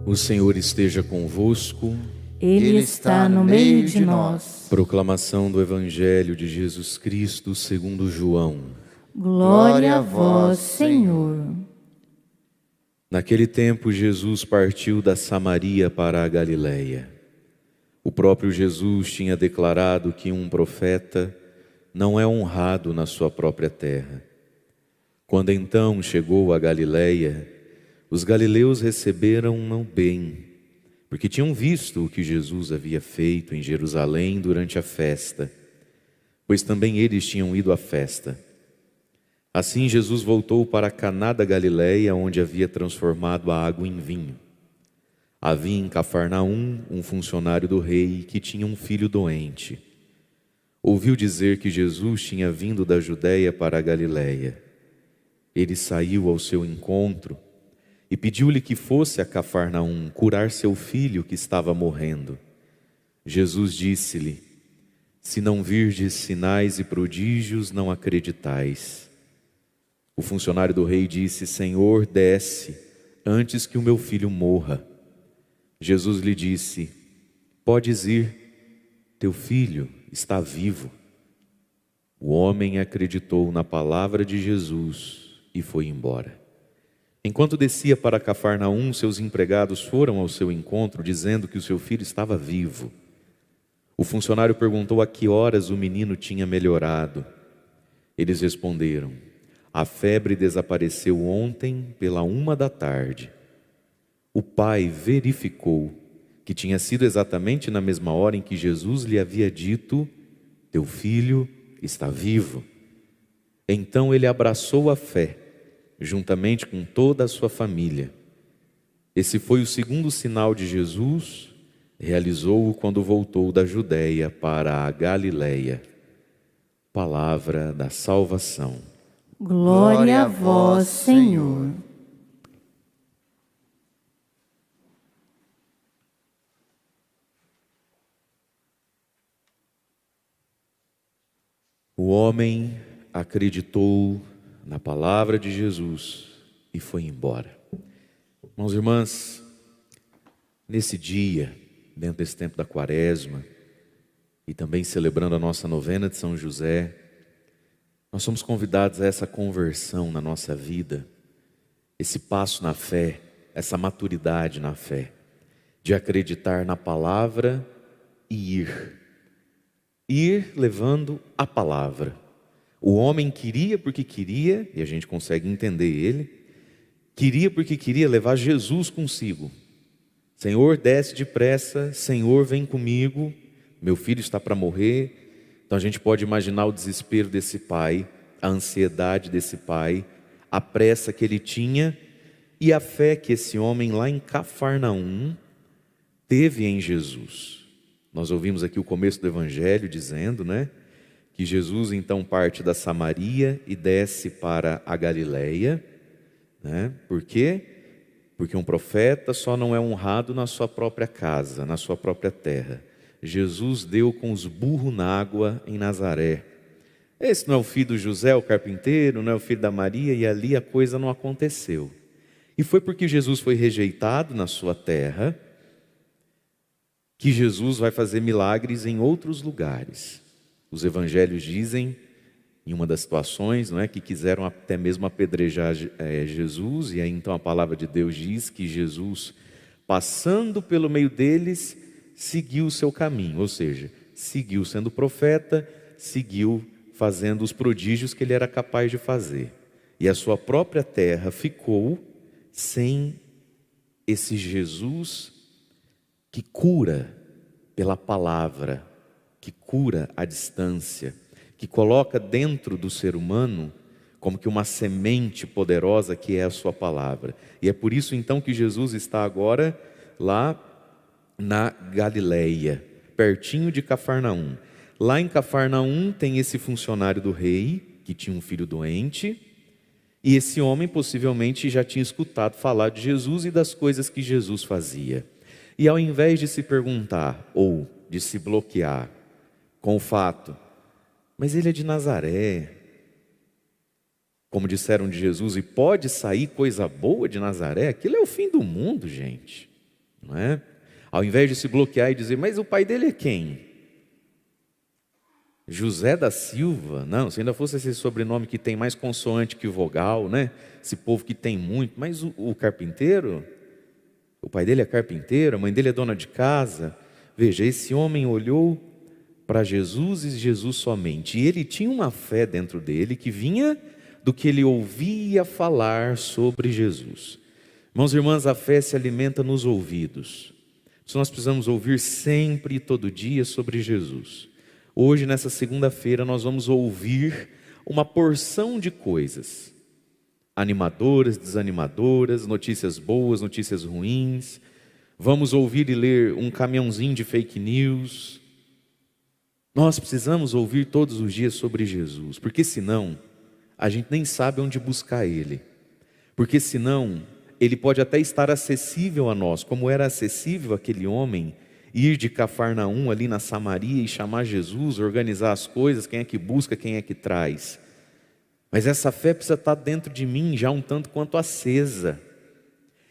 O Senhor esteja convosco. Ele está no meio de nós. Proclamação do Evangelho de Jesus Cristo segundo João. Glória a vós, Senhor. Naquele tempo, Jesus partiu da Samaria para a Galileia. O próprio Jesus tinha declarado que um profeta não é honrado na sua própria terra. Quando então chegou a Galileia, os galileus receberam-no bem, porque tinham visto o que Jesus havia feito em Jerusalém durante a festa, pois também eles tinham ido à festa. Assim Jesus voltou para Caná da Galileia, onde havia transformado a água em vinho. Havia em Cafarnaum um funcionário do rei que tinha um filho doente. Ouviu dizer que Jesus tinha vindo da Judeia para a Galileia. Ele saiu ao seu encontro e pediu-lhe que fosse a Cafarnaum curar seu filho que estava morrendo. Jesus disse-lhe: se não virdes sinais e prodígios, não acreditais. O funcionário do rei disse: Senhor, desce, antes que o meu filho morra. Jesus lhe disse: podes ir, teu filho está vivo. O homem acreditou na palavra de Jesus e foi embora. Enquanto descia para Cafarnaum, seus empregados foram ao seu encontro, dizendo que o seu filho estava vivo. O funcionário perguntou a que horas o menino tinha melhorado. Eles responderam: a febre desapareceu ontem pela 1h. O pai verificou que tinha sido exatamente na mesma hora em que Jesus lhe havia dito: teu filho está vivo. Então ele abraçou a fé, juntamente com toda a sua família. Esse foi o segundo sinal de Jesus, realizou-o quando voltou da Judeia para a Galileia. Palavra da salvação. Glória a vós, Senhor. O homem acreditou na palavra de Jesus e foi embora. Irmãos e irmãs, nesse dia, dentro desse tempo da Quaresma, e também celebrando a nossa novena de São José, nós somos convidados a essa conversão na nossa vida, esse passo na fé, essa maturidade na fé, de acreditar na palavra e ir. Ir levando a palavra. O homem queria porque queria, e a gente consegue entender ele, queria porque queria levar Jesus consigo. Senhor, desce depressa, Senhor, vem comigo, meu filho está para morrer. Então a gente pode imaginar o desespero desse pai, a ansiedade desse pai, a pressa que ele tinha e a fé que esse homem lá em Cafarnaum teve em Jesus. Nós ouvimos aqui o começo do Evangelho dizendo, que Jesus então parte da Samaria e desce para a Galileia. Por quê? Porque um profeta só não é honrado na sua própria casa, na sua própria terra. Jesus deu com os burros na água em Nazaré. Esse não é o filho do José, o carpinteiro, não é o filho da Maria, e ali a coisa não aconteceu. E foi porque Jesus foi rejeitado na sua terra que Jesus vai fazer milagres em outros lugares. Os evangelhos dizem, em uma das situações, que quiseram até mesmo apedrejar Jesus, e aí então a palavra de Deus diz que Jesus, passando pelo meio deles, seguiu o seu caminho, ou seja, seguiu sendo profeta, seguiu fazendo os prodígios que ele era capaz de fazer. E a sua própria terra ficou sem esse Jesus que cura pela palavra, que cura à distância, que coloca dentro do ser humano como que uma semente poderosa que é a sua palavra. E é por isso então que Jesus está agora lá na Galileia, pertinho de Cafarnaum. Lá em Cafarnaum tem esse funcionário do rei, que tinha um filho doente, e esse homem possivelmente já tinha escutado falar de Jesus e das coisas que Jesus fazia. E ao invés de se perguntar, ou de se bloquear com o fato, mas ele é de Nazaré, como disseram de Jesus, e pode sair coisa boa de Nazaré? Aquilo é o fim do mundo, gente. não é? Ao invés de se bloquear e dizer, mas o pai dele é quem? José da Silva? Não, se ainda fosse esse sobrenome que tem mais consoante que vogal, né? Esse povo que tem muito, mas o carpinteiro? O pai dele é carpinteiro, a mãe dele é dona de casa. Veja, esse homem olhou para Jesus e Jesus somente. E ele tinha uma fé dentro dele que vinha do que ele ouvia falar sobre Jesus. Irmãos e irmãs, a fé se alimenta nos ouvidos. Nós precisamos ouvir sempre e todo dia sobre Jesus. Hoje, nessa segunda-feira, nós vamos ouvir uma porção de coisas. Animadoras, desanimadoras, notícias boas, notícias ruins. Vamos ouvir e ler um caminhãozinho de fake news. Nós precisamos ouvir todos os dias sobre Jesus, porque senão a gente nem sabe onde buscar Ele. Porque senão Ele pode até estar acessível a nós, como era acessível aquele homem, ir de Cafarnaum ali na Samaria e chamar Jesus, organizar as coisas, quem é que busca, quem é que traz. Mas essa fé precisa estar dentro de mim já um tanto quanto acesa.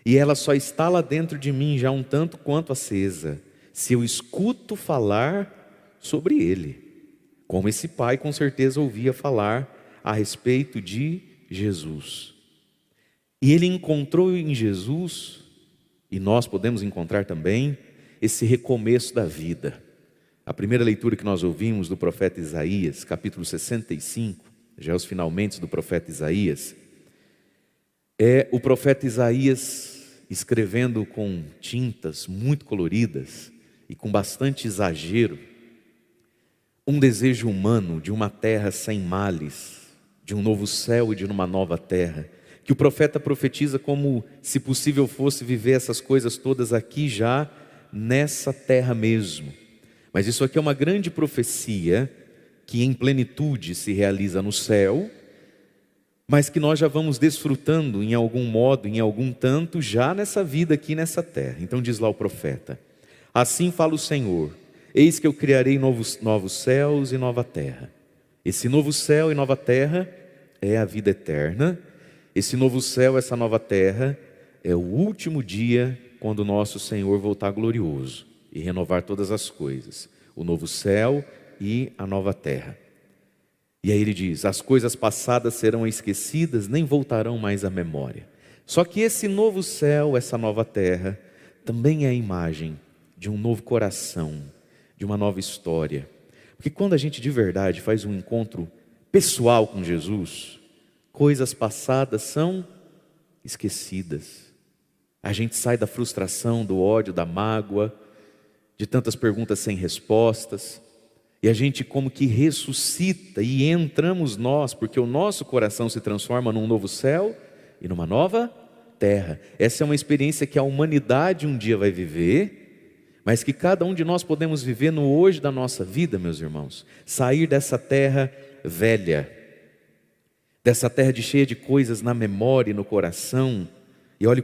E ela só está lá dentro de mim já um tanto quanto acesa se eu escuto falar sobre Ele. Como esse pai com certeza ouvia falar a respeito de Jesus. E ele encontrou em Jesus, e nós podemos encontrar também, esse recomeço da vida. A primeira leitura que nós ouvimos do profeta Isaías, capítulo 65, já os finalmente do profeta Isaías, é o profeta Isaías escrevendo com tintas muito coloridas e com bastante exagero, um desejo humano de uma terra sem males, de um novo céu e de uma nova terra, que o profeta profetiza como se possível fosse viver essas coisas todas aqui já, nessa terra mesmo. Mas isso aqui é uma grande profecia que em plenitude se realiza no céu, mas que nós já vamos desfrutando em algum modo, em algum tanto, já nessa vida aqui nessa terra. Então diz lá o profeta: assim fala o Senhor, eis que eu criarei novos céus e nova terra. Esse novo céu e nova terra é a vida eterna. Esse novo céu, essa nova terra é o último dia, quando o nosso Senhor voltar glorioso e renovar todas as coisas, o novo céu e a nova terra. E aí ele diz, as coisas passadas serão esquecidas, nem voltarão mais à memória. Só que esse novo céu, essa nova terra, também é a imagem de um novo coração, de uma nova história. Porque quando a gente de verdade faz um encontro pessoal com Jesus, coisas passadas são esquecidas. A gente sai da frustração, do ódio, da mágoa, de tantas perguntas sem respostas, e a gente como que ressuscita e entramos nós, porque o nosso coração se transforma num novo céu e numa nova terra. Essa é uma experiência que a humanidade um dia vai viver, mas que cada um de nós podemos viver no hoje da nossa vida, meus irmãos. Sair dessa terra velha, dessa terra cheia de coisas na memória e no coração. E olha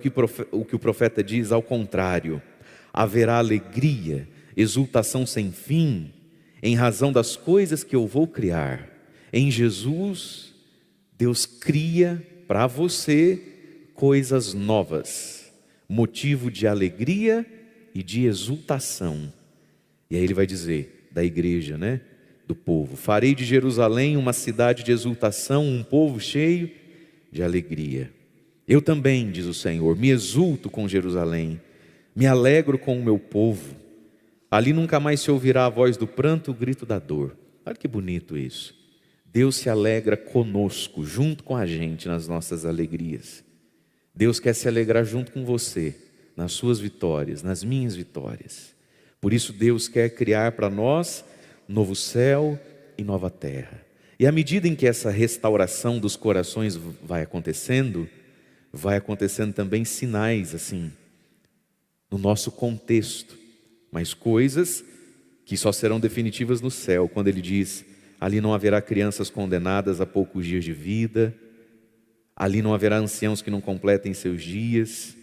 o que o profeta diz, ao contrário: haverá alegria, exultação sem fim, em razão das coisas que eu vou criar. Em Jesus, Deus cria para você coisas novas, motivo de alegria e de exultação. E aí ele vai dizer, da igreja, né? Do povo: farei de Jerusalém uma cidade de exultação, um povo cheio de alegria. Eu também, diz o Senhor, me exulto com Jerusalém, me alegro com o meu povo. Ali nunca mais se ouvirá a voz do pranto, o grito da dor. Olha que bonito isso. Deus se alegra conosco, junto com a gente nas nossas alegrias. Deus quer se alegrar junto com você, nas suas vitórias, nas minhas vitórias. Por isso Deus quer criar para nós novo céu e nova terra. E à medida em que essa restauração dos corações vai acontecendo também sinais assim, no nosso contexto, mas coisas que só serão definitivas no céu, quando ele diz, ali não haverá crianças condenadas a poucos dias de vida, ali não haverá anciãos que não completem seus dias.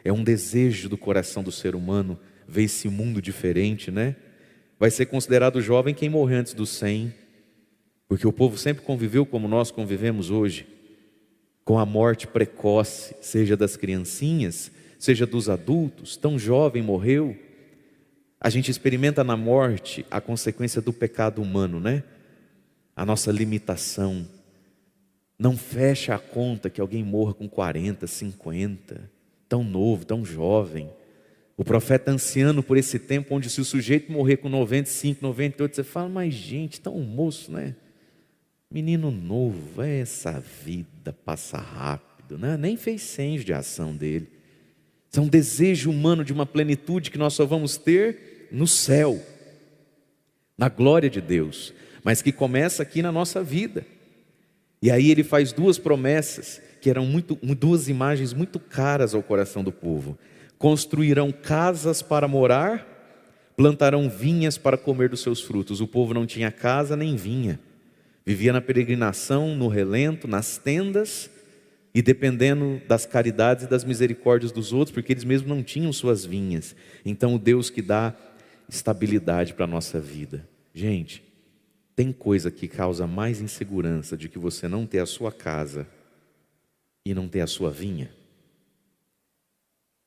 É um desejo do coração do ser humano ver esse mundo diferente, né? Vai ser considerado jovem quem morrer antes dos 100, porque o povo sempre conviveu como nós convivemos hoje, com a morte precoce, seja das criancinhas, seja dos adultos, tão jovem morreu. A gente experimenta na morte a consequência do pecado humano, né? A nossa limitação. Não fecha a conta que alguém morra com 40, 50, tão novo, tão jovem. O profeta anciano por esse tempo, onde se o sujeito morrer com 95, 98, você fala, mas gente, tão moço, né? Menino novo, essa vida passa rápido, né? Nem fez censo de ação dele. Isso é um desejo humano de uma plenitude que nós só vamos ter no céu, na glória de Deus, mas que começa aqui na nossa vida. E aí ele faz duas promessas, que eram duas imagens muito caras ao coração do povo. Construirão casas para morar, plantarão vinhas para comer dos seus frutos. O povo não tinha casa nem vinha. Vivia na peregrinação, no relento, nas tendas, e dependendo das caridades e das misericórdias dos outros, porque eles mesmos não tinham suas vinhas. Então o Deus que dá estabilidade para a nossa vida. Gente, tem coisa que causa mais insegurança de que você não ter a sua casa e não ter a sua vinha?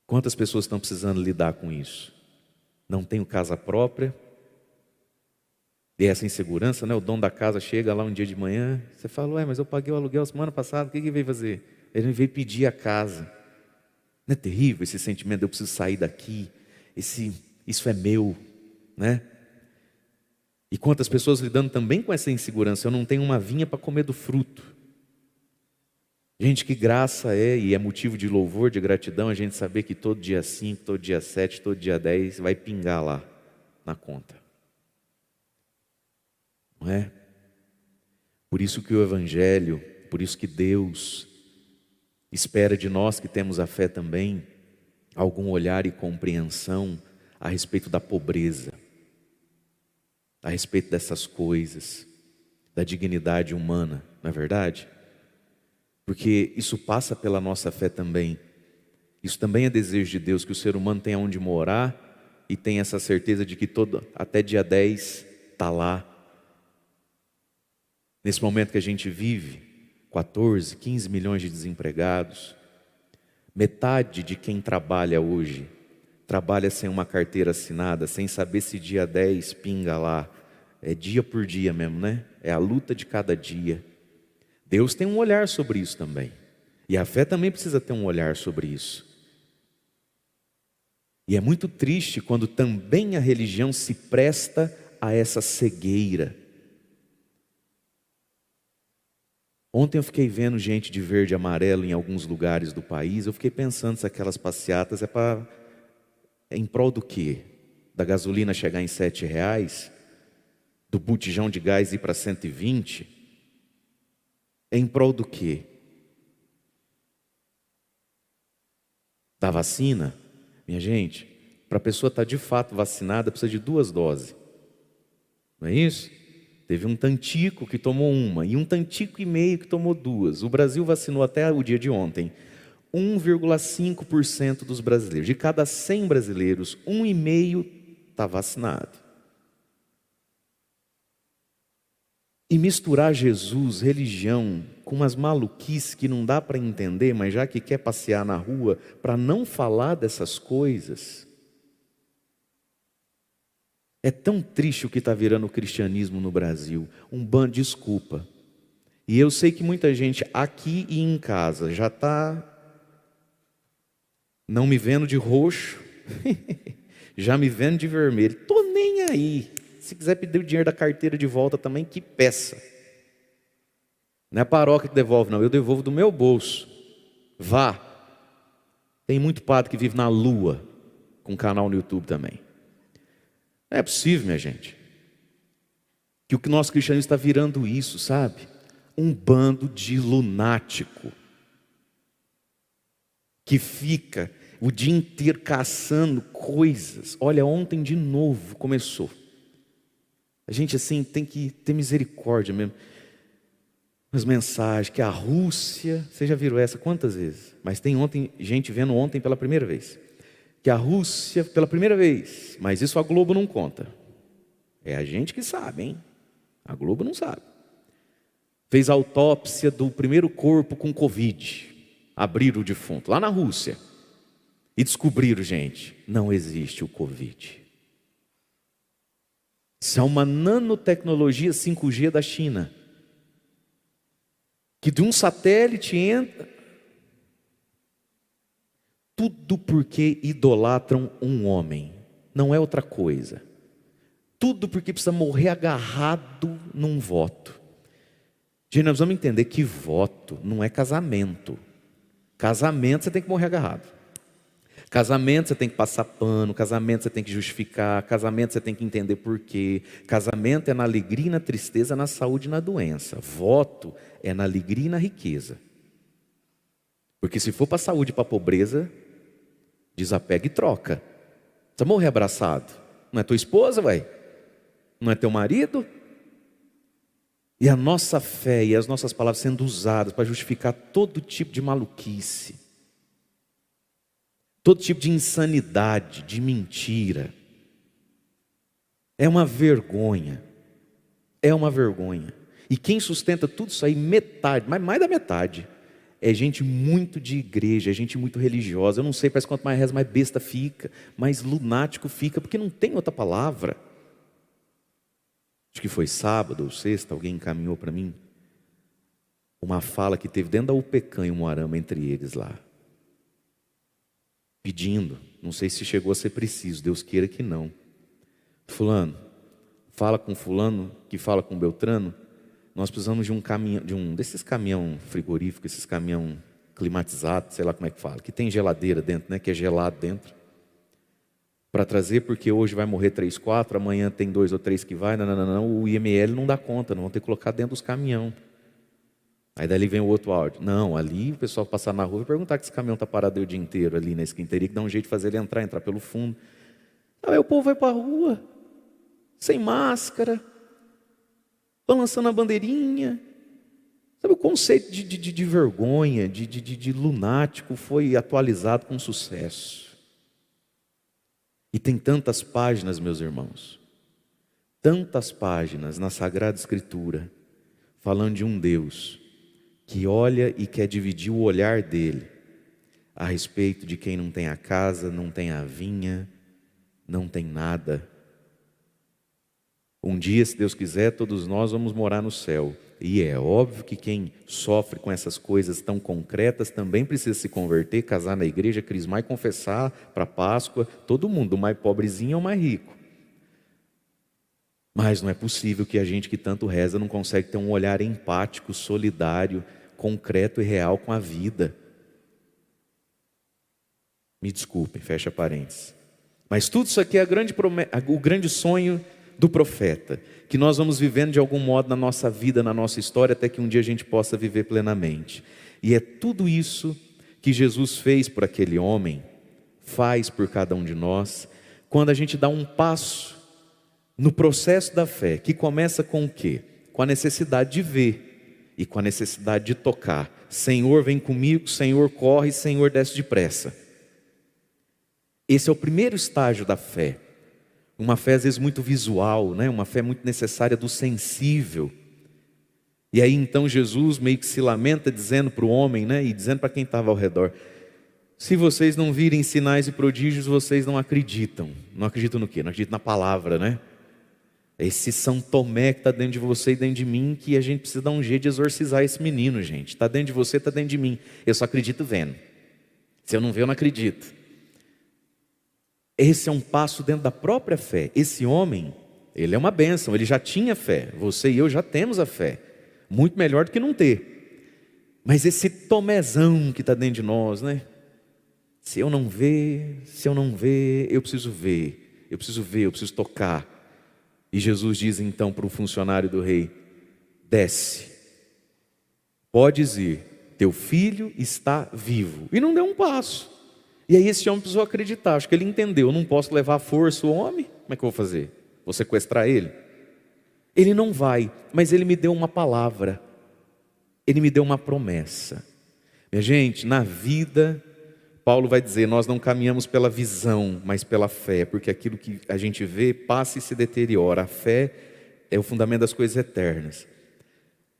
Quantas pessoas estão precisando lidar com isso? Não tenho casa própria. E essa insegurança, né? O dono da casa chega lá um dia de manhã, você fala, ué, mas eu paguei o aluguel semana passada, o que ele veio fazer? Ele veio pedir a casa. Não é terrível esse sentimento de eu preciso sair daqui, isso é meu, né? E quantas pessoas lidando também com essa insegurança, eu não tenho uma vinha para comer do fruto. Gente, que graça é, e é motivo de louvor, de gratidão, a gente saber que todo dia 5, todo dia 7, todo dia 10 vai pingar lá na conta. Não é? Por isso que o Evangelho, por isso que Deus espera de nós que temos a fé também, algum olhar e compreensão a respeito da pobreza, a respeito dessas coisas, da dignidade humana, não é verdade? Porque isso passa pela nossa fé também. Isso também é desejo de Deus, que o ser humano tenha onde morar e tenha essa certeza de que até dia 10 está lá. Nesse momento que a gente vive, 14, 15 milhões de desempregados, metade de quem trabalha hoje, trabalha sem uma carteira assinada, sem saber se dia 10 pinga lá. É dia por dia mesmo, né? É a luta de cada dia. Deus tem um olhar sobre isso também. E a fé também precisa ter um olhar sobre isso. E é muito triste quando também a religião se presta a essa cegueira. Ontem eu fiquei vendo gente de verde e amarelo em alguns lugares do país. Eu fiquei pensando se aquelas passeatas é em prol do quê? Da gasolina chegar em R$7? Do botijão de gás ir para 120? É em prol do quê? Da vacina? Minha gente, para a pessoa estar de fato vacinada, precisa de 2 doses. Não é isso? Teve um tantico que tomou 1 e um tantico e meio que tomou 2. O Brasil vacinou até o dia de ontem 1,5% dos brasileiros. De cada 100 brasileiros, 1,5 está vacinado. E misturar Jesus, religião, com umas maluquices que não dá para entender, mas já que quer passear na rua, para não falar dessas coisas. É tão triste o que está virando o cristianismo no Brasil. Um bando de desculpa. E eu sei que muita gente aqui e em casa já está não me vendo de roxo, já me vendo de vermelho. Estou nem aí. Se quiser pedir o dinheiro da carteira de volta também, que peça. Não é a paróquia que devolve, não. Eu devolvo do meu bolso. Vá. Tem muito padre que vive na lua, com canal no YouTube também. Não é possível, minha gente, que o nosso cristianismo está virando isso, sabe? Um bando de lunático que fica o dia inteiro caçando coisas. Olha, ontem de novo começou. A gente assim tem que ter misericórdia mesmo. As mensagens que a Rússia, vocês já viram essa quantas vezes? Mas tem gente vendo ontem pela primeira vez. Que a Rússia, pela primeira vez, mas isso a Globo não conta. É a gente que sabe, hein? A Globo não sabe. Fez a autópsia do primeiro corpo com Covid. Abriram o defunto, lá na Rússia. E descobriram, gente, não existe o Covid. Isso é uma nanotecnologia 5G da China, que de um satélite entra. Tudo porque idolatram um homem, não é outra coisa. Tudo porque precisa morrer agarrado num voto. Gente, nós vamos entender que voto não é casamento. Casamento você tem que morrer agarrado. Casamento você tem que passar pano, casamento você tem que justificar, casamento você tem que entender por quê. Casamento é na alegria e na tristeza, na saúde e na doença. Voto é na alegria e na riqueza. Porque se for para a saúde e para a pobreza, desapega e troca. Precisa morrer abraçado. Não é tua esposa, vai? Não é teu marido? E a nossa fé e as nossas palavras sendo usadas para justificar todo tipo de maluquice, todo tipo de insanidade, de mentira. É uma vergonha. É uma vergonha. E quem sustenta tudo isso aí, metade, mas mais da metade, é gente muito de igreja, é gente muito religiosa. Eu não sei, parece que quanto mais reza, mais besta fica, mais lunático fica, porque não tem outra palavra. Acho que foi sábado ou sexta, alguém encaminhou para mim uma fala que teve dentro da UPECAM em Umuarama, entre eles lá, pedindo, não sei se chegou a ser preciso, Deus queira que não. Fulano, fala com fulano, que fala com Beltrano, nós precisamos de um caminhão, desses caminhão frigorífico, esses caminhão climatizado, sei lá como é que fala, que tem geladeira dentro, né, que é gelado dentro, para trazer, porque hoje vai morrer 3, 4, amanhã tem 2 ou 3 que vai, não, o IML não dá conta, não vão ter que colocar dentro dos caminhão. Aí dali vem o outro áudio. Não, ali o pessoal passar na rua e perguntar que esse caminhão está parado o dia inteiro ali na esquina, teria que dar um jeito de fazer ele entrar pelo fundo. Aí o povo vai para a rua, sem máscara, balançando a bandeirinha. Sabe, o conceito de vergonha, de lunático foi atualizado com sucesso. E tem tantas páginas, meus irmãos, tantas páginas na Sagrada Escritura, falando de um Deus que olha e quer dividir o olhar dele a respeito de quem não tem a casa, não tem a vinha, não tem nada. Um dia, se Deus quiser, todos nós vamos morar no céu. E é óbvio que quem sofre com essas coisas tão concretas também precisa se converter, casar na igreja, crismar e confessar para Páscoa. Todo mundo, do mais pobrezinho ao mais rico. Mas não é possível que a gente que tanto reza não consegue ter um olhar empático, solidário, concreto e real com a vida. Me desculpem, fecha parênteses. Mas tudo isso aqui é o grande sonho do profeta, que nós vamos vivendo de algum modo na nossa vida, na nossa história, até que um dia a gente possa viver plenamente. E é tudo isso que Jesus fez por aquele homem, faz por cada um de nós, quando a gente dá um passo no processo da fé, que começa com o quê? Com a necessidade de ver e com a necessidade de tocar. Senhor, vem comigo, Senhor, corre, Senhor, desce depressa. Esse é o primeiro estágio da fé. Uma fé às vezes muito visual, né? Uma fé muito necessária do sensível. E aí então Jesus meio que se lamenta dizendo para o homem, né? E dizendo para quem estava ao redor: se vocês não virem sinais e prodígios, vocês não acreditam. Não acreditam no quê? Não acreditam na palavra, né? Esse São Tomé que está dentro de você e dentro de mim, que a gente precisa dar um jeito de exorcizar esse menino, gente. Está dentro de você, está dentro de mim. Eu só acredito vendo. Se eu não ver, eu não acredito. Esse é um passo dentro da própria fé. Esse homem, ele é uma bênção, ele já tinha fé. Você e eu já temos a fé. Muito melhor do que não ter. Mas esse Tomézão que está dentro de nós, né? Se eu não ver, eu preciso ver. Eu preciso ver, eu preciso tocar. E Jesus diz então para o funcionário do rei: desce, podes ir, teu filho está vivo. E não deu um passo. E aí esse homem precisou acreditar, acho que ele entendeu: eu não posso levar à força o homem, como é que eu vou fazer? Vou sequestrar ele? Ele não vai, mas ele me deu uma palavra, ele me deu uma promessa. Minha gente, na vida, Paulo vai dizer, nós não caminhamos pela visão, mas pela fé, porque aquilo que a gente vê passa e se deteriora. A fé é o fundamento das coisas eternas.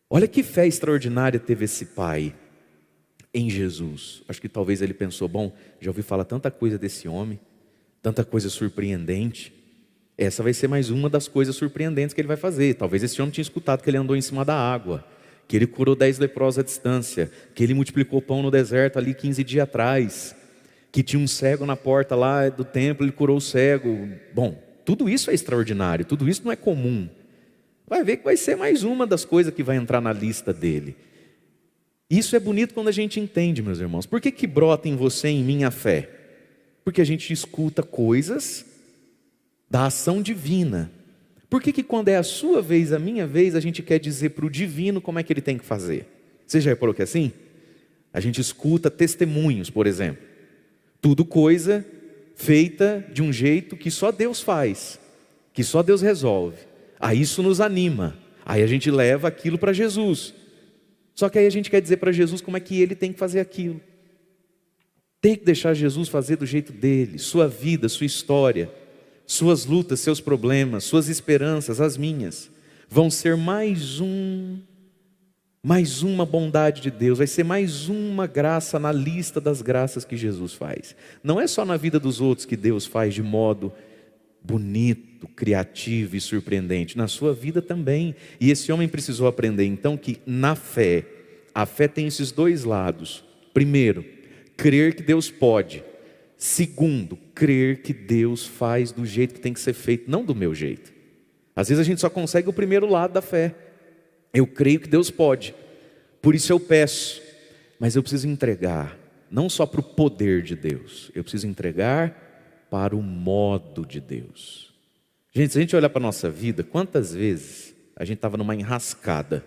Olha que fé extraordinária teve esse pai. em Jesus. Acho que talvez ele pensou, bom, já ouvi falar tanta coisa desse homem, tanta coisa surpreendente, essa vai ser mais uma das coisas surpreendentes que ele vai fazer. Talvez esse homem tinha escutado que ele andou em cima da água, que ele curou 10 leprosos à distância, que ele multiplicou pão no deserto ali 15 dias atrás, que tinha um cego na porta lá do templo, ele curou o cego. Bom, tudo isso é extraordinário, tudo isso não é comum. Vai ver que vai ser mais uma das coisas que vai entrar na lista dele. Isso é bonito quando a gente entende, meus irmãos. Por que brota em você e em mim a fé? Porque a gente escuta coisas da ação divina. Por que quando é a sua vez, a minha vez, a gente quer dizer para o divino como é que ele tem que fazer? Você já reparou que é assim? A gente escuta testemunhos, por exemplo. Tudo coisa feita de um jeito que só Deus faz, que só Deus resolve. Aí isso nos anima. Aí a gente leva aquilo para Jesus. Só que aí a gente quer dizer para Jesus como é que ele tem que fazer aquilo. Tem que deixar Jesus fazer do jeito dele, sua vida, sua história, suas lutas, seus problemas, suas esperanças, as minhas, vão ser mais uma bondade de Deus, vai ser mais uma graça na lista das graças que Jesus faz. Não é só na vida dos outros que Deus faz de modo bonito, criativo e surpreendente, na sua vida também. E esse homem precisou aprender então que na fé, a fé tem esses dois lados. Primeiro, crer que Deus pode. Segundo, crer que Deus faz do jeito que tem que ser feito, não do meu jeito. Às vezes a gente só consegue o primeiro lado da fé. Eu creio que Deus pode, por isso eu peço, mas eu preciso entregar, não só para o poder de Deus, eu preciso entregar para o modo de Deus. Gente, se a gente olhar para a nossa vida, quantas vezes a gente estava numa enrascada,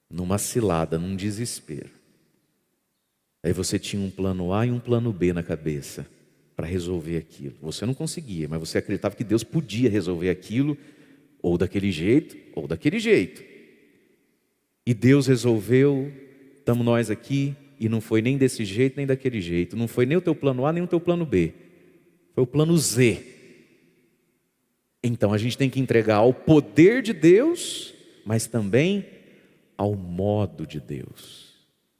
numa cilada, num desespero. Aí você tinha um plano A e um plano B na cabeça para resolver aquilo. Você não conseguia, mas você acreditava que Deus podia resolver aquilo, ou daquele jeito, ou daquele jeito. E Deus resolveu, estamos nós aqui, e não foi nem desse jeito, nem daquele jeito. Não foi nem o teu plano A, nem o teu plano B. Foi o plano Z. Então a gente tem que entregar ao poder de Deus, mas também ao modo de Deus.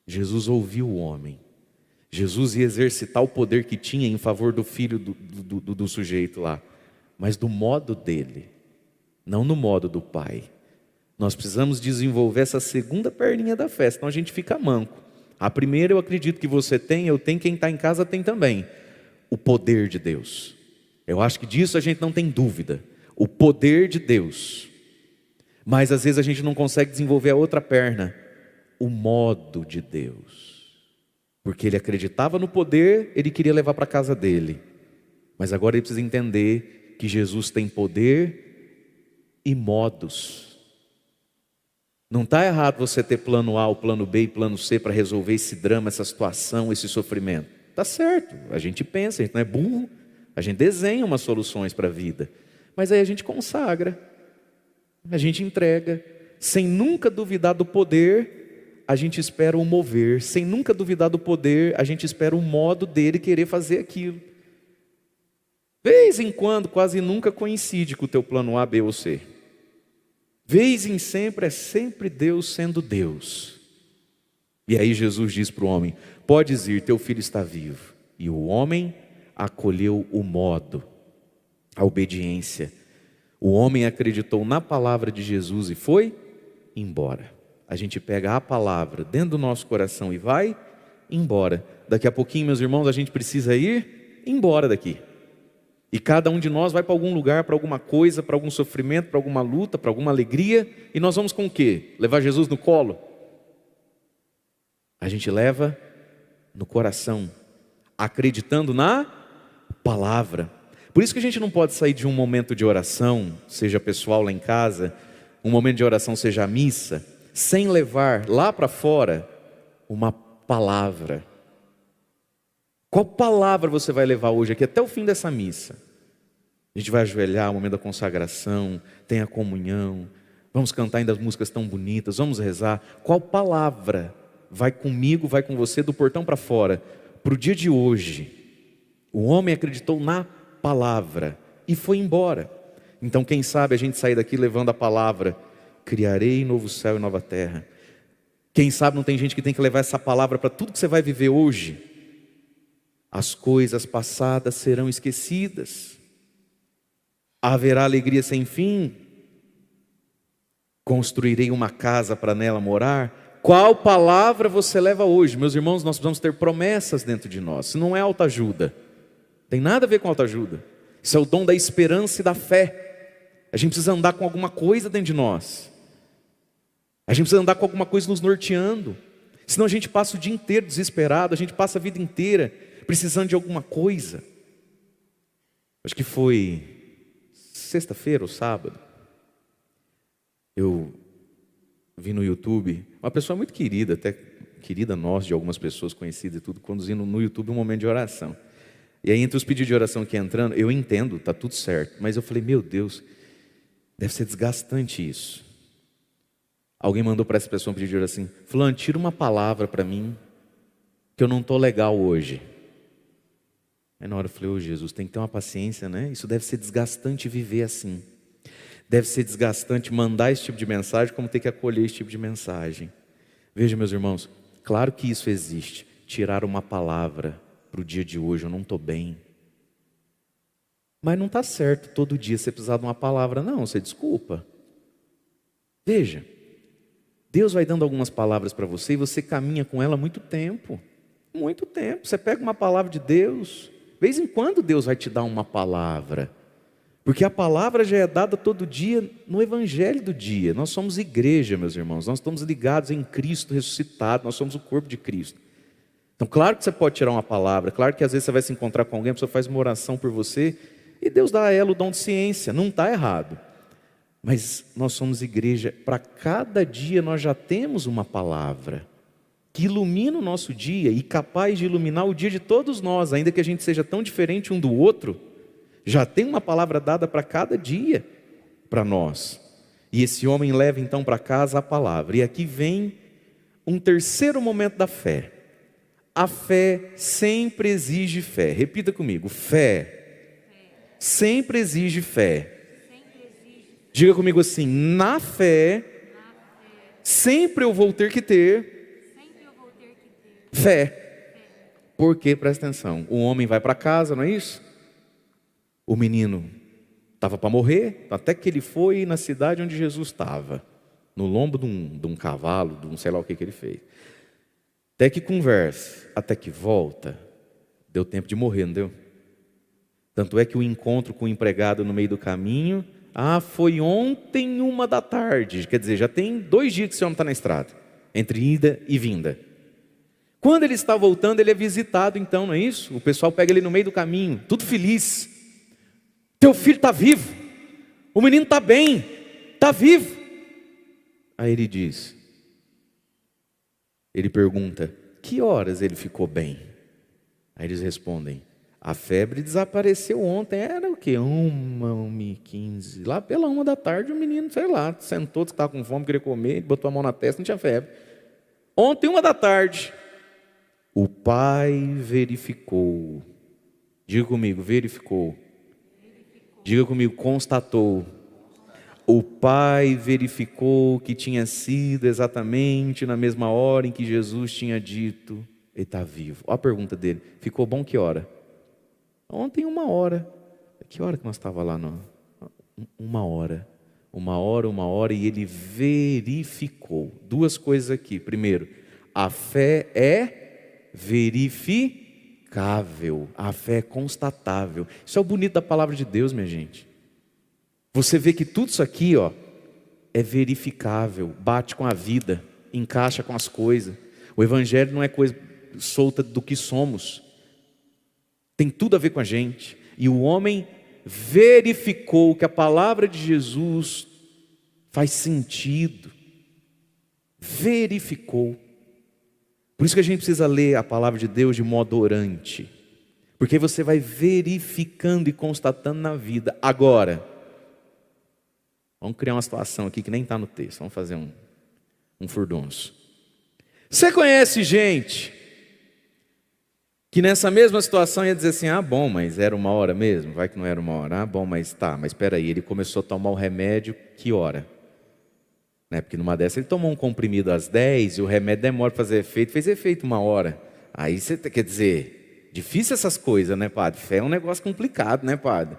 Jesus ouviu o homem. Jesus ia exercitar o poder que tinha em favor do filho do sujeito lá, mas do modo dele, não no modo do pai. Nós precisamos desenvolver essa segunda perninha da fé, senão a gente fica manco. A primeira eu acredito que você tem, eu tenho, quem está em casa tem também. O poder de Deus. Eu acho que disso a gente não tem dúvida. O poder de Deus. Mas às vezes a gente não consegue desenvolver a outra perna. O modo de Deus. Porque ele acreditava no poder, ele queria levar para a casa dele. Mas agora ele precisa entender que Jesus tem poder e modos. Não está errado você ter plano A, o plano B e plano C para resolver esse drama, essa situação, esse sofrimento. Está certo, a gente pensa, a gente não é burro, a gente desenha umas soluções para a vida. Mas aí a gente consagra, a gente entrega, sem nunca duvidar do poder, a gente espera o mover. Sem nunca duvidar do poder, a gente espera o modo dele querer fazer aquilo. Vez em quando, quase nunca coincide com o teu plano A, B ou C. Vez em sempre, é sempre Deus sendo Deus. E aí Jesus diz para o homem: podes ir, teu filho está vivo. E o homem acolheu o modo, a obediência. O homem acreditou na palavra de Jesus e foi embora. A gente pega a palavra dentro do nosso coração e vai embora. Daqui a pouquinho, meus irmãos, a gente precisa ir embora daqui. E cada um de nós vai para algum lugar, para alguma coisa, para algum sofrimento, para alguma luta, para alguma alegria. E nós vamos com o quê? Levar Jesus no colo? A gente leva no coração, acreditando na palavra. Por isso que a gente não pode sair de um momento de oração, seja pessoal lá em casa, um momento de oração seja a missa, sem levar lá para fora uma palavra. Qual palavra você vai levar hoje aqui até o fim dessa missa? A gente vai ajoelhar, o momento da consagração, tem a comunhão, vamos cantar ainda as músicas tão bonitas, vamos rezar. Qual palavra vai comigo, vai com você do portão para fora, para o dia de hoje? O homem acreditou na palavra e foi embora. Então quem sabe a gente sair daqui levando a palavra: criarei novo céu e nova terra. Quem sabe não tem gente que tem que levar essa palavra para tudo que você vai viver hoje. As coisas passadas serão esquecidas. Haverá alegria sem fim. Construirei uma casa para nela morar. Qual palavra você leva hoje? Meus irmãos, nós precisamos ter promessas dentro de nós. Isso não é autoajuda. Tem nada a ver com autoajuda. Isso é o dom da esperança e da fé. A gente precisa andar com alguma coisa dentro de nós. A gente precisa andar com alguma coisa nos norteando. Senão a gente passa o dia inteiro desesperado. A gente passa a vida inteira precisando de alguma coisa. Acho que foi sexta-feira ou sábado. Eu vi no YouTube uma pessoa muito querida, até querida nossa, de algumas pessoas conhecidas e tudo, conduzindo no YouTube um momento de oração. E aí entre os pedidos de oração que entrando, eu entendo, está tudo certo. Mas eu falei, meu Deus, deve ser desgastante isso. Alguém mandou para essa pessoa um pedido de oração assim, fulano, tira uma palavra para mim, que eu não estou legal hoje. Aí na hora eu falei, Jesus, tem que ter uma paciência, né? Isso deve ser desgastante viver assim. Deve ser desgastante mandar esse tipo de mensagem, como ter que acolher esse tipo de mensagem. Veja, meus irmãos, claro que isso existe. Tirar uma palavra para o dia de hoje, eu não estou bem. Mas não está certo todo dia você precisar de uma palavra, não, você desculpa. Veja, Deus vai dando algumas palavras para você e você caminha com ela muito tempo. Muito tempo. Você pega uma palavra de Deus, de vez em quando Deus vai te dar uma palavra. Porque a palavra já é dada todo dia no evangelho do dia. Nós somos igreja, meus irmãos. Nós estamos ligados em Cristo ressuscitado. Nós somos o corpo de Cristo. Então, claro que você pode tirar uma palavra. Claro que às vezes você vai se encontrar com alguém, a pessoa faz uma oração por você e Deus dá a ela o dom de ciência. Não está errado. Mas nós somos igreja. Para cada dia nós já temos uma palavra que ilumina o nosso dia e capaz de iluminar o dia de todos nós. Ainda que a gente seja tão diferente um do outro, já tem uma palavra dada para cada dia para nós. E esse homem leva então para casa a palavra. E aqui vem um terceiro momento da fé. A fé sempre exige fé. Repita comigo, fé sempre exige fé. Diga comigo assim, na fé, sempre eu vou ter que ter fé. Porque, presta atenção, o homem vai para casa, não é isso? O menino estava para morrer, até que ele foi na cidade onde Jesus estava, no lombo de um cavalo, de um sei lá o que ele fez. Até que conversa, até que volta, deu tempo de morrer, não deu? Tanto é que o encontro com o empregado no meio do caminho, foi ontem 13h, quer dizer, já tem 2 dias que esse homem está na estrada, entre ida e vinda. Quando ele está voltando, ele é visitado então, não é isso? O pessoal pega ele no meio do caminho, tudo feliz. Teu filho está vivo, o menino está bem, está vivo. Aí ele diz, ele pergunta, que horas ele ficou bem? Aí eles respondem, a febre desapareceu ontem, era o quê? 1h15, lá pela 13h, o menino, sei lá, sentou, que estava com fome, queria comer, botou a mão na testa, não tinha febre. Ontem, 13h, o pai verificou, diga comigo, verificou. Diga comigo, constatou. O pai verificou que tinha sido exatamente na mesma hora em que Jesus tinha dito, ele está vivo. Olha a pergunta dele, ficou bom que hora? Ontem 1h. Que hora que nós estávamos lá? Não? 1h. 1h, e ele verificou. 2 coisas aqui. Primeiro, a fé é verificável. A fé é constatável. Isso é o bonito da palavra de Deus, minha gente. Você vê que tudo isso aqui, é verificável, bate com a vida, encaixa com as coisas. O evangelho não é coisa solta do que somos. Tem tudo a ver com a gente. E o homem verificou que a palavra de Jesus faz sentido. Verificou. Por isso que a gente precisa ler a palavra de Deus de modo orante. Porque você vai verificando e constatando na vida. Agora, vamos criar uma situação aqui que nem está no texto. Vamos fazer um furdunço. Você conhece gente que nessa mesma situação ia dizer assim, bom, mas era 1h mesmo? Vai que não era 1h. Bom, mas tá, mas espera aí, ele começou a tomar o remédio, que hora? né? Porque numa dessas ele tomou um comprimido às 10 e o remédio demora para fazer efeito, fez efeito 1 hora. Aí você quer dizer, difícil essas coisas, né, padre? Fé é um negócio complicado, né, padre?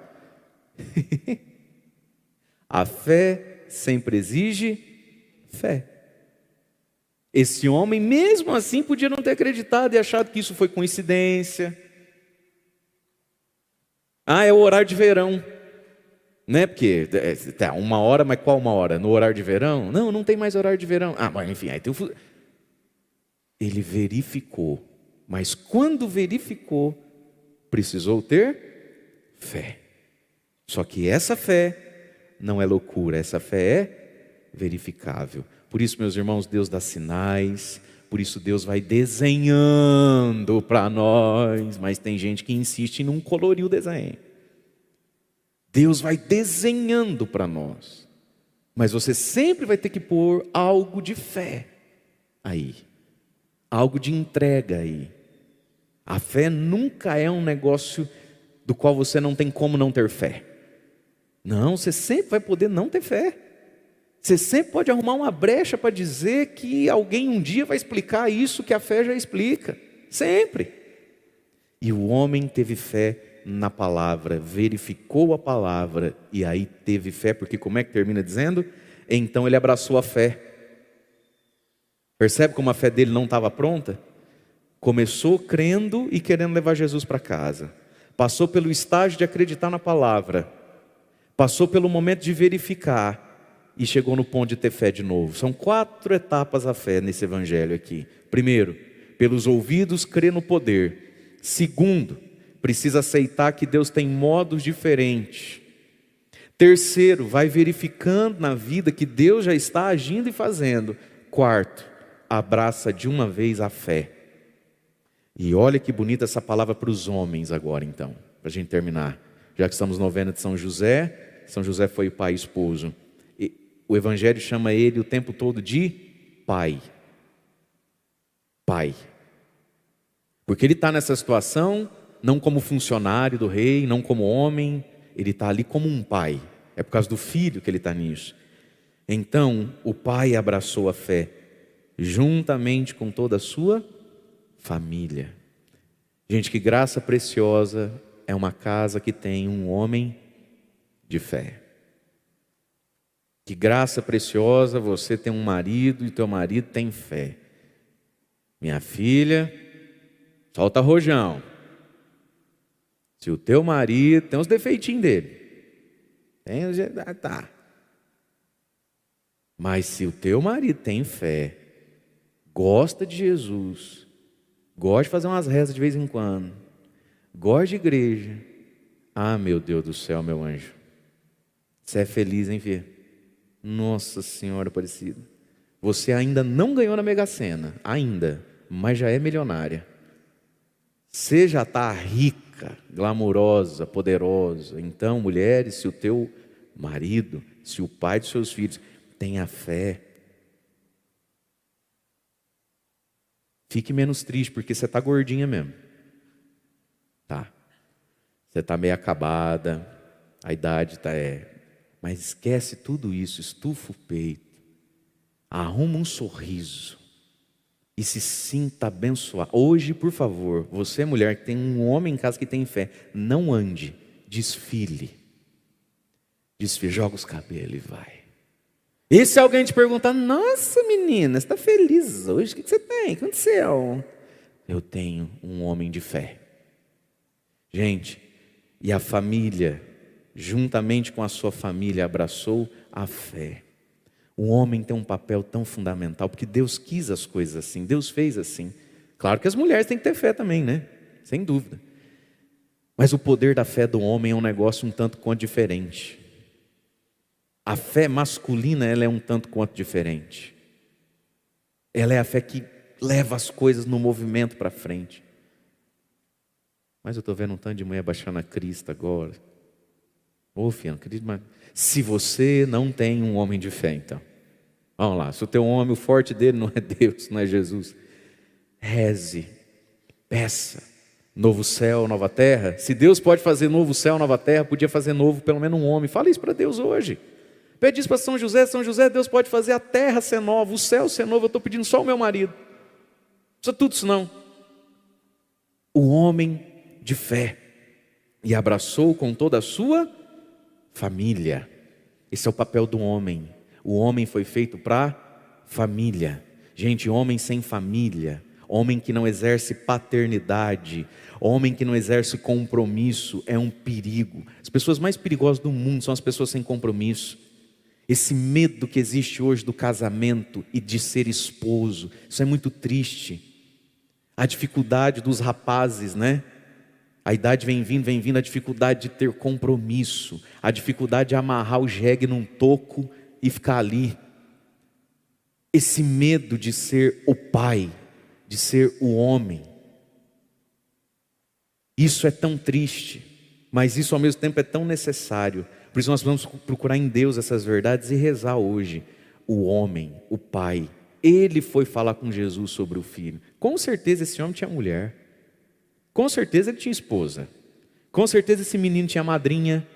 A fé sempre exige fé. Esse homem, mesmo assim, podia não ter acreditado e achado que isso foi coincidência. Ah, é o horário de verão, né? Porque tá 1 hora, mas qual 1 hora? No horário de verão? Não, não tem mais horário de verão. Ah, mas enfim, aí tem o... Ele verificou, mas quando verificou, precisou ter fé. Só que essa fé não é loucura, essa fé é verificável. Por isso, meus irmãos, Deus dá sinais, por isso Deus vai desenhando para nós, mas tem gente que insiste em não colorir o desenho. Deus vai desenhando para nós, mas você sempre vai ter que pôr algo de fé aí, algo de entrega aí. A fé nunca é um negócio do qual você não tem como não ter fé. Não, você sempre vai poder não ter fé. Você sempre pode arrumar uma brecha para dizer que alguém um dia vai explicar isso que a fé já explica. Sempre. E o homem teve fé na palavra, verificou a palavra e aí teve fé, porque como é que termina dizendo? Então ele abraçou a fé. Percebe como a fé dele não estava pronta? Começou crendo e querendo levar Jesus para casa. Passou pelo estágio de acreditar na palavra. Passou pelo momento de verificar. E chegou no ponto de ter fé de novo. São 4 etapas a fé nesse evangelho aqui. Primeiro, pelos ouvidos crer no poder. Segundo, precisa aceitar que Deus tem modos diferentes. Terceiro, vai verificando na vida que Deus já está agindo e fazendo. Quarto, abraça de uma vez a fé. E olha que bonita essa palavra para os homens agora então, para a gente terminar. Já que estamos novena de São José foi o pai e esposo. O Evangelho chama ele o tempo todo de pai. Pai. Porque ele está nessa situação, não como funcionário do rei, não como homem, ele está ali como um pai. É por causa do filho que ele está nisso. Então, o pai abraçou a fé, juntamente com toda a sua família. Gente, que graça preciosa é uma casa que tem um homem de fé. Que graça preciosa você tem um marido e teu marido tem fé. Minha filha, solta rojão. Se o teu marido tem uns defeitinhos dele, tá. Mas se o teu marido tem fé, gosta de Jesus, gosta de fazer umas rezas de vez em quando, gosta de igreja, ah, meu Deus do céu, meu anjo, você é feliz, hein, filho? Nossa Senhora Aparecida, você ainda não ganhou na Mega Sena, ainda, mas já é milionária. Você já está rica, glamourosa, poderosa. Então, mulheres, se o teu marido, se o pai dos seus filhos tem a fé, fique menos triste, porque você está gordinha mesmo. Tá. Você está meio acabada, a idade está... Mas esquece tudo isso, estufa o peito, arruma um sorriso e se sinta abençoado. Hoje, por favor, você mulher que tem um homem em casa que tem fé, não ande, desfile, joga os cabelos e vai. E se alguém te perguntar, nossa menina, você está feliz hoje, o que você tem? O que aconteceu? Eu tenho um homem de fé. Gente, e a família, juntamente com a sua família, abraçou a fé. O homem tem um papel tão fundamental, porque Deus quis as coisas assim, Deus fez assim. Claro que as mulheres têm que ter fé também, né? Sem dúvida. Mas o poder da fé do homem é um negócio um tanto quanto diferente. A fé masculina, ela é um tanto quanto diferente. Ela é a fé que leva as coisas no movimento para frente. Mas eu estou vendo um tanto de mulher baixando a crista agora. Ô filho, mas se você não tem um homem de fé, então, vamos lá, se o teu homem, o forte dele não é Deus, não é Jesus, reze, peça, novo céu, nova terra. Se Deus pode fazer novo céu, nova terra, podia fazer novo pelo menos um homem. Fala isso para Deus hoje. Pede isso para São José. São José, Deus pode fazer a terra ser nova, o céu ser novo. Eu estou pedindo só o meu marido. Não precisa tudo isso não. O homem de fé. E abraçou com toda a sua família. Esse é o papel do homem. O homem foi feito para família. Gente, homem sem família, homem que não exerce paternidade, homem que não exerce compromisso, é um perigo. As pessoas mais perigosas do mundo são as pessoas sem compromisso. Esse medo que existe hoje do casamento e de ser esposo, isso é muito triste. A dificuldade dos rapazes, né? A idade vem vindo, a dificuldade de ter compromisso, a dificuldade de amarrar o jegue num toco e ficar ali. Esse medo de ser o pai, de ser o homem. Isso é tão triste, mas isso ao mesmo tempo é tão necessário. Por isso nós vamos procurar em Deus essas verdades e rezar hoje. O homem, o pai, ele foi falar com Jesus sobre o filho. Com certeza esse homem tinha mulher. Com certeza ele tinha esposa. Com certeza esse menino tinha madrinha.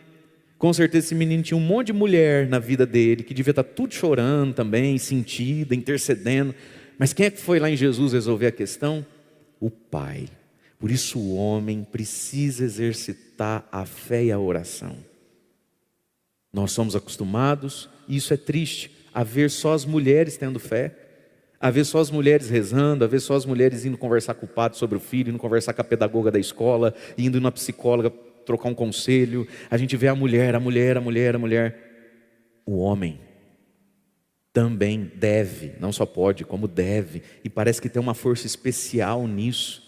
Com certeza esse menino tinha um monte de mulher na vida dele, que devia estar tudo chorando também, sentida, intercedendo. Mas quem é que foi lá em Jesus resolver a questão? O pai. Por isso o homem precisa exercitar a fé e a oração. Nós somos acostumados, e isso é triste, a ver só as mulheres tendo fé, a ver só as mulheres rezando, a ver só as mulheres indo conversar com o padre sobre o filho, indo conversar com a pedagoga da escola, indo na psicóloga trocar um conselho. A gente vê a mulher. O homem também deve, não só pode, como deve, e parece que tem uma força especial nisso.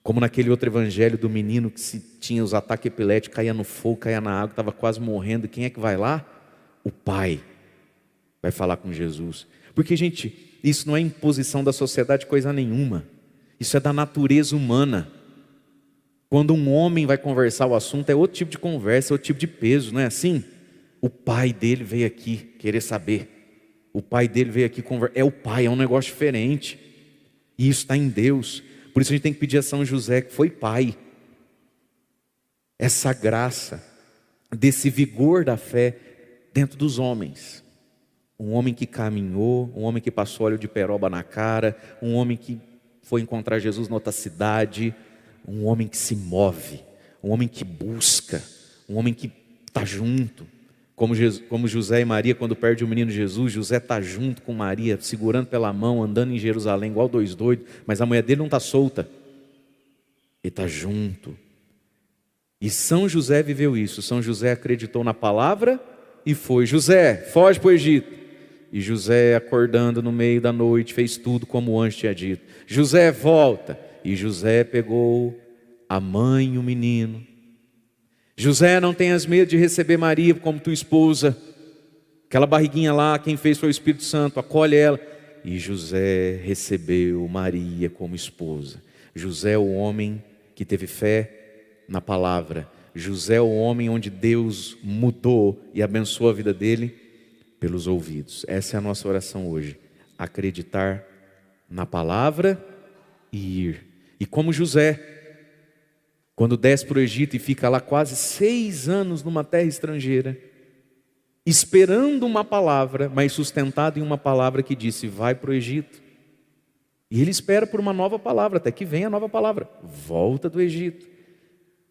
Como naquele outro evangelho do menino que se tinha os ataques epiléticos, caía no fogo, caía na água, estava quase morrendo. Quem é que vai lá? O pai vai falar com Jesus. Porque, gente, isso não é imposição da sociedade, coisa nenhuma. Isso é da natureza humana. Quando um homem vai conversar o assunto, é outro tipo de conversa, é outro tipo de peso, não é assim? O pai dele veio aqui querer saber. O pai dele veio aqui conversar. É o pai, é um negócio diferente. E isso está em Deus. Por isso a gente tem que pedir a São José, que foi pai, essa graça, desse vigor da fé dentro dos homens. Um homem que caminhou, um homem que passou óleo de peroba na cara, um homem que foi encontrar Jesus noutra cidade, um homem que se move, um homem que busca, um homem que está junto. Como José e Maria, quando perde o menino Jesus, José está junto com Maria, segurando pela mão, andando em Jerusalém, igual dois doidos, mas a mulher dele não está solta, ele está junto. E São José viveu isso. São José acreditou na palavra e foi. José, foge para o Egito. E José, acordando no meio da noite, fez tudo como o anjo tinha dito. José, volta. E José pegou a mãe e o menino. José, não tenhas medo de receber Maria como tua esposa. Aquela barriguinha lá, quem fez foi o Espírito Santo, acolhe ela. E José recebeu Maria como esposa. José é o homem que teve fé na palavra. José é o homem onde Deus mudou e abençoou a vida dele pelos ouvidos. Essa é a nossa oração hoje. Acreditar na palavra e ir. E como José, quando desce para o Egito e fica lá quase 6 anos numa terra estrangeira, esperando uma palavra, mas sustentado em uma palavra que disse, vai para o Egito. E ele espera por uma nova palavra, até que venha a nova palavra, volta do Egito.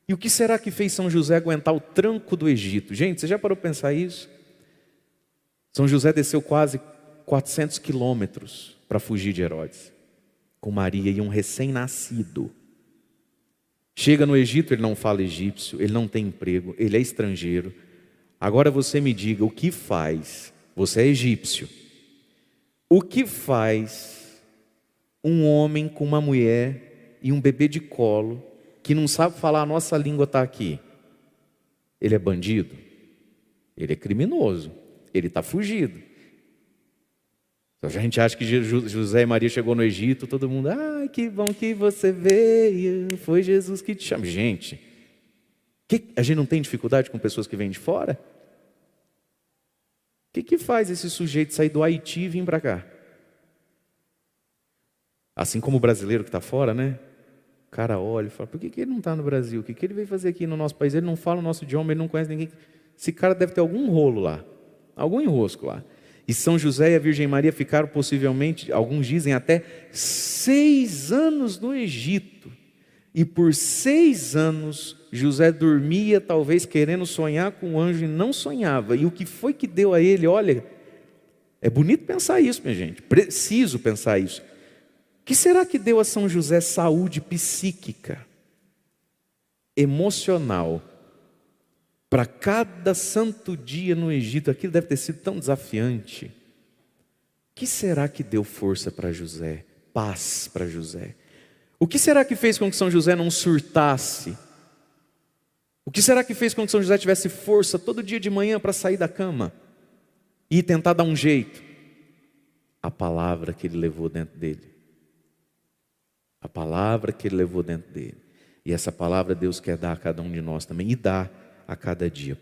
E o que será que fez São José aguentar o tranco do Egito? Gente, você já parou para pensar isso? São José desceu quase 400 quilômetros para fugir de Herodes, com Maria e um recém-nascido. Chega no Egito, ele não fala egípcio, ele não tem emprego, ele é estrangeiro. Agora você me diga, o que faz? Você é egípcio. O que faz um homem com uma mulher e um bebê de colo, que não sabe falar a nossa língua, está aqui? Ele é bandido? Ele é criminoso, ele está fugido. A gente acha que José e Maria chegou no Egito, todo mundo, ai, que bom que você veio, foi Jesus que te chama. Gente, a gente não tem dificuldade com pessoas que vêm de fora? O que faz esse sujeito sair do Haiti e vir para cá? Assim como o brasileiro que está fora, né? O cara olha e fala, por que ele não está no Brasil? O que ele veio fazer aqui no nosso país? Ele não fala o nosso idioma, ele não conhece ninguém. Esse cara deve ter algum rolo lá. algum enrosco lá. E São José e a Virgem Maria ficaram possivelmente, alguns dizem até 6 anos no Egito. E por 6 anos José dormia, talvez querendo sonhar com o anjo, e não sonhava. E o que foi que deu a ele? Olha, é bonito pensar isso, minha gente, preciso pensar isso. O que será que deu a São José saúde psíquica, emocional, para cada santo dia no Egito? Aquilo deve ter sido tão desafiante. O que será que deu força para José, paz para José? O que será que fez com que São José não surtasse? O que será que fez com que São José tivesse força todo dia de manhã para sair da cama e tentar dar um jeito? A palavra que ele levou dentro dele. A palavra que ele levou dentro dele. E essa palavra Deus quer dar a cada um de nós também, e dá a cada dia.